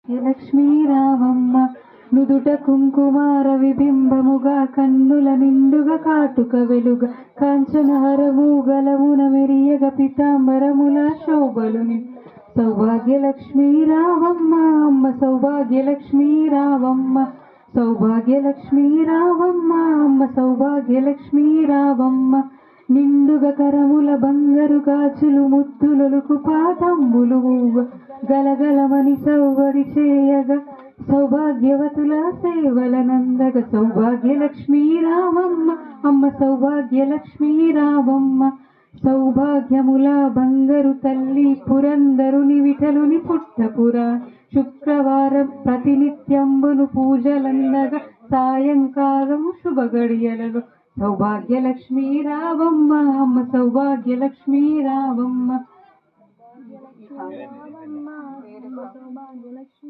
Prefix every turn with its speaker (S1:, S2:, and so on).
S1: లక్ష్మీ రావమ్మ నుదుట కుంకుమార విబింబముగా కన్నుల నిండుగా కాటుక వెలుగ కాంచనహరము గలమున మెరియగ పితాంబరముల శోభలుని సౌభాగ్యలక్ష్మీ రావమ్మ అమ్మ సౌభాగ్యలక్ష్మీ రావమ్మ సౌభాగ్యలక్ష్మీ రావమ్మ అమ్మ సౌభాగ్యలక్ష్మీ రావమ్మ నిండుగా కరముల బంగారు గాజులు ముద్దులొలుకు పాదంబులు గలగలమని సౌవడి చేయగా సౌభాగ్యవతుల సేవల నందగ సౌభాగ్యలక్ష్మీ రావమ్మ అమ్మ సౌభాగ్యలక్ష్మీ రావమ్మ సౌభాగ్యముల బంగారు తల్లి పురందరుని విఠలుని పుట్టపురా శుక్రవారం ప్రతినిత్యంబును పూజలందగా సాయంకాలం శుభ గడియలలో సౌభాగ్యలక్ష్మీ రావమ్మ అమ్మ సౌభాగ్యలక్ష్మీ రావమ్మ సౌభాగ్యలక్ష్మీ